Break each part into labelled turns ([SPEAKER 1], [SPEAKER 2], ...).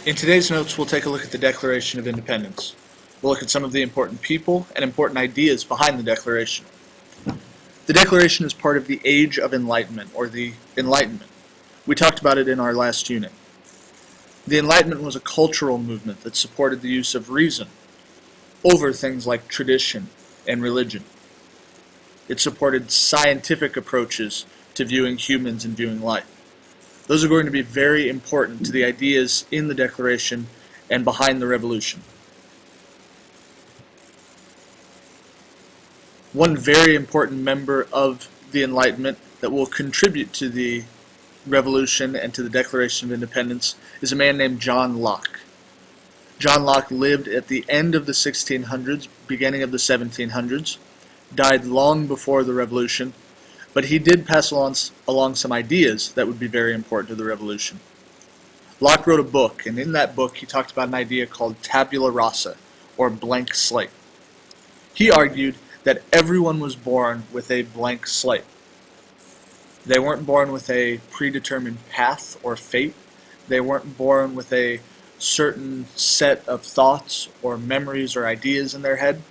[SPEAKER 1] In today's notes, we'll take a look at the Declaration of Independence. We'll look at some of the important people and important ideas behind the Declaration. The Declaration is part of the Age of Enlightenment, or the Enlightenment. We talked about it in our last unit. The Enlightenment was a cultural movement that supported the use of reason over things like tradition and religion. It supported scientific approaches to viewing humans and viewing life. Those are going to be very important to the ideas in the Declaration and behind the Revolution. One very important member of the Enlightenment that will contribute to the Revolution and to the Declaration of Independence is a man named John Locke. John Locke lived at the end of the 1600s, beginning of the 1700s, died long before the Revolution, but he did pass along some ideas that would be very important to the Revolution. Locke wrote a book, and in that book he talked about an idea called tabula rasa, or blank slate. He argued that everyone was born with a blank slate. They weren't born with a predetermined path or fate. They weren't born with a certain set of thoughts or memories or ideas in their head.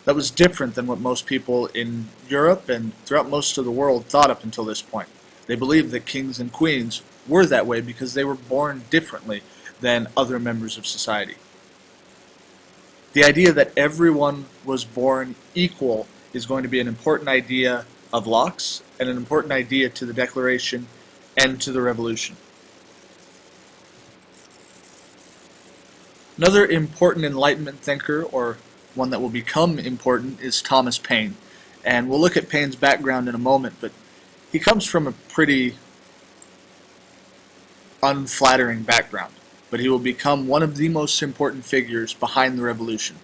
[SPEAKER 1] That was different than what most people in Europe and throughout most of the world thought up until this point. They believed that kings and queens were that way because they were born differently than other members of society. The idea that everyone was born equal is going to be an important idea of Locke's and an important idea to the Declaration and to the Revolution. Another important Enlightenment thinker, or one that will become important, is Thomas Paine. And we'll look at Paine's background in a moment, but he comes from a pretty unflattering background. But he will become one of the most important figures behind the Revolution.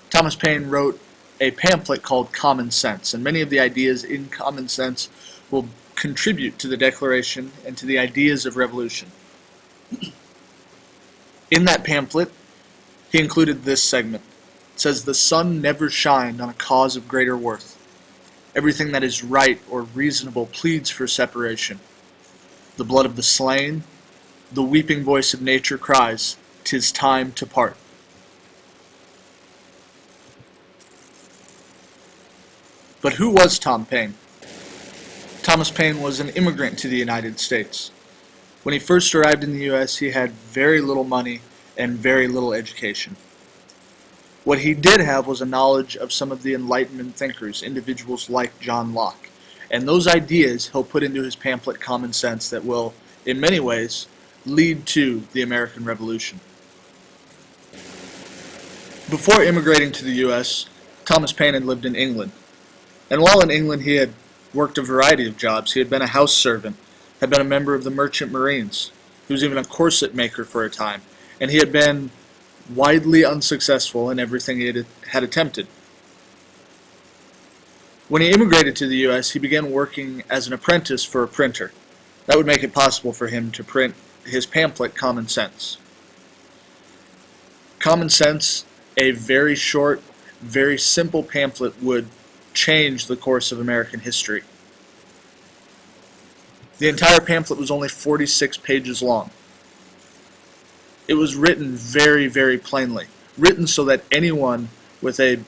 [SPEAKER 1] Thomas Paine wrote a pamphlet called Common Sense, and many of the ideas in Common Sense will contribute to the Declaration and to the ideas of revolution. In that pamphlet, he included this segment. It says, "The sun never shined on a cause of greater worth. Everything that is right or reasonable pleads for separation. The blood of the slain, the weeping voice of nature cries, 'Tis time to part." But who was Tom Paine? Thomas Paine was an immigrant to the United States. When he first arrived in the U.S., he had very little money and very little education. What he did have was a knowledge of some of the Enlightenment thinkers, individuals like John Locke. And those ideas he'll put into his pamphlet Common Sense that will, in many ways, lead to the American Revolution. Before immigrating to the U.S., Thomas Paine had lived in England. And while in England he had worked a variety of jobs. He had been a house servant, had been a member of the Merchant Marines. He was even a corset maker for a time. And he had been widely unsuccessful in everything he had attempted. When he immigrated to the U.S., he began working as an apprentice for a printer. That would make it possible for him to print his pamphlet, Common Sense. Common Sense, a very short, very simple pamphlet, would change the course of American history. The entire pamphlet was only 46 pages long. It was written very, very plainly, written so that anyone with a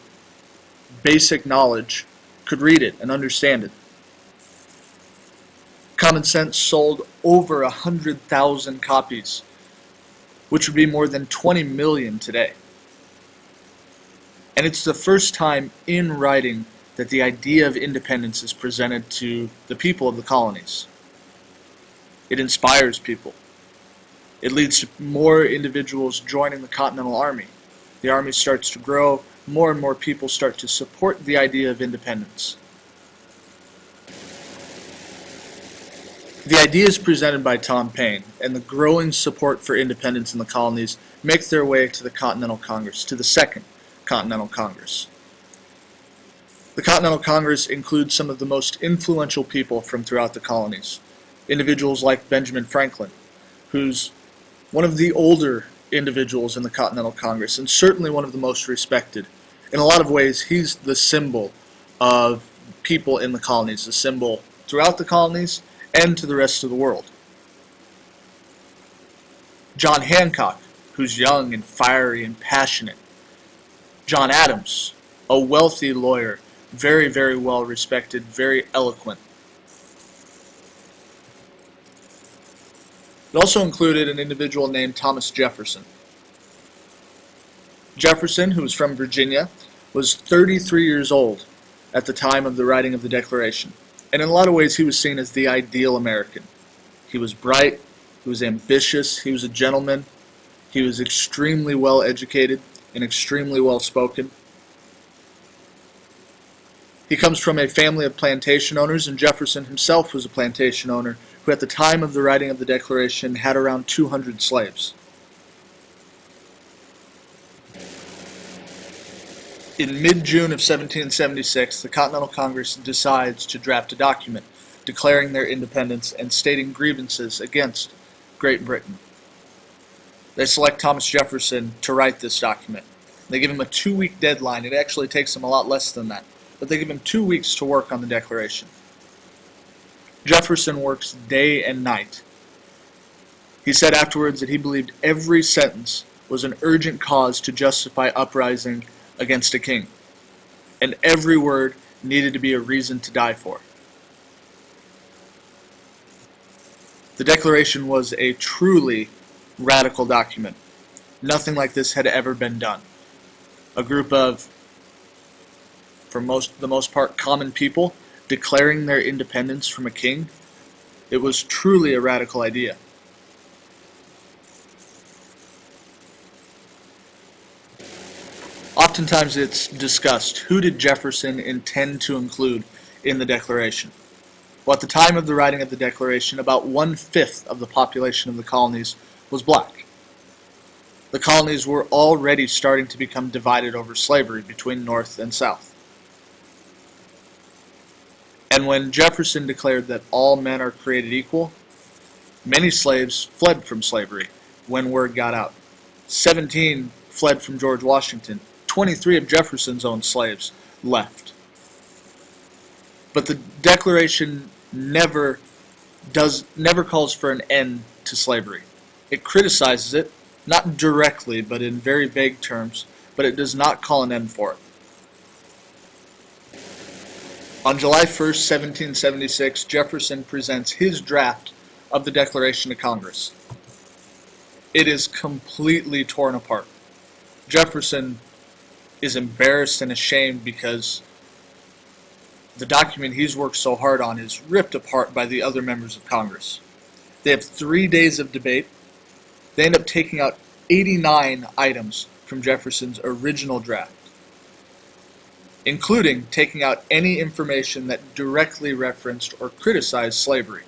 [SPEAKER 1] basic knowledge could read it and understand it. Common Sense sold over 100,000 copies, which would be more than 20 million today. And it's the first time in writing that the idea of independence is presented to the people of the colonies. It inspires people. It leads to more individuals joining the Continental Army. The Army starts to grow. More and more people start to support the idea of independence. The ideas presented by Tom Paine and the growing support for independence in the colonies make their way to the Continental Congress, to the Second Continental Congress. The Continental Congress includes some of the most influential people from throughout the colonies. Individuals like Benjamin Franklin, who's one of the older individuals in the Continental Congress, and certainly one of the most respected. In a lot of ways, he's the symbol of people in the colonies, a symbol throughout the colonies and to the rest of the world. John Hancock, who's young and fiery and passionate. John Adams, a wealthy lawyer, very, very well respected, very eloquent. It also included an individual named Thomas Jefferson. Jefferson, who was from Virginia, was 33 years old at the time of the writing of the Declaration, and in a lot of ways he was seen as the ideal American. He was bright, he was ambitious, he was a gentleman, he was extremely well educated and extremely well spoken. He comes from a family of plantation owners, and Jefferson himself was a plantation owner who at the time of the writing of the Declaration had around 200 slaves. In mid-June of 1776, the Continental Congress decides to draft a document declaring their independence and stating grievances against Great Britain. They select Thomas Jefferson to write this document. They give him a 2-week deadline. It actually takes him a lot less than that, but they give him 2 weeks to work on the Declaration. Jefferson works day and night. He said afterwards that he believed every sentence was an urgent cause to justify uprising against a king, and every word needed to be a reason to die for. The Declaration was a truly radical document. Nothing like this had ever been done. A group of, for the most part, common people declaring their independence from a king. It was truly a radical idea. Oftentimes it's discussed, who did Jefferson intend to include in the Declaration? Well, at the time of the writing of the Declaration, about 1/5 of the population of the colonies was black. The colonies were already starting to become divided over slavery between North and South. And when Jefferson declared that all men are created equal, many slaves fled from slavery when word got out. 17 fled from George Washington. 23 of Jefferson's own slaves left. But the Declaration never calls for an end to slavery. It criticizes it, not directly, but in very vague terms, but it does not call an end for it. On July 1st, 1776, Jefferson presents his draft of the Declaration to Congress. It is completely torn apart. Jefferson is embarrassed and ashamed because the document he's worked so hard on is ripped apart by the other members of Congress. They have 3 days of debate. They end up taking out 89 items from Jefferson's original draft, including taking out any information that directly referenced or criticized slavery.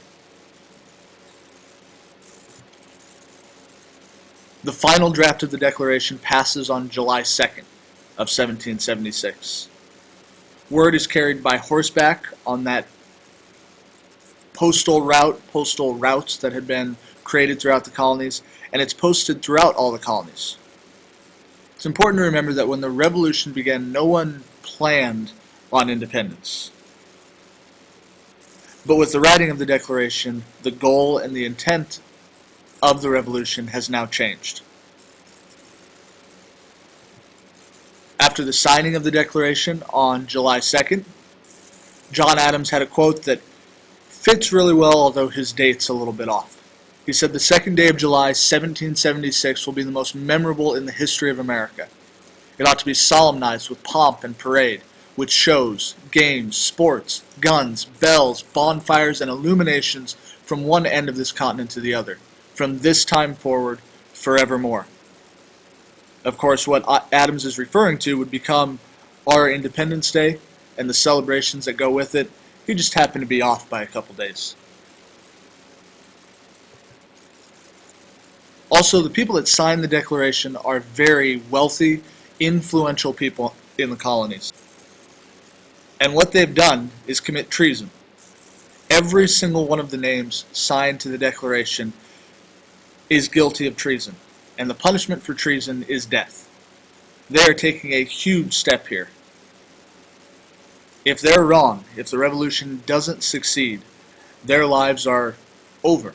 [SPEAKER 1] The final draft of the Declaration passes on July 2nd of 1776. Word is carried by horseback on that postal routes that had been created throughout the colonies, and it's posted throughout all the colonies. It's important to remember that when the Revolution began, no one planned on independence. But with the writing of the Declaration, the goal and the intent of the Revolution has now changed. After the signing of the Declaration on July 2nd, John Adams had a quote that fits really well, although his date's a little bit off. He said, "The 2nd day of July, 1776 will be the most memorable in the history of America. It ought to be solemnized with pomp and parade, with shows, games, sports, guns, bells, bonfires, and illuminations from one end of this continent to the other, from this time forward, forevermore." Of course, what Adams is referring to would become our Independence Day and the celebrations that go with it. He just happened to be off by a couple days. Also, the people that signed the Declaration are very wealthy, influential people in the colonies. And what they've done is commit treason. Every single one of the names signed to the Declaration is guilty of treason, and the punishment for treason is death. They are taking a huge step here. If they're wrong, if the revolution doesn't succeed, their lives are over.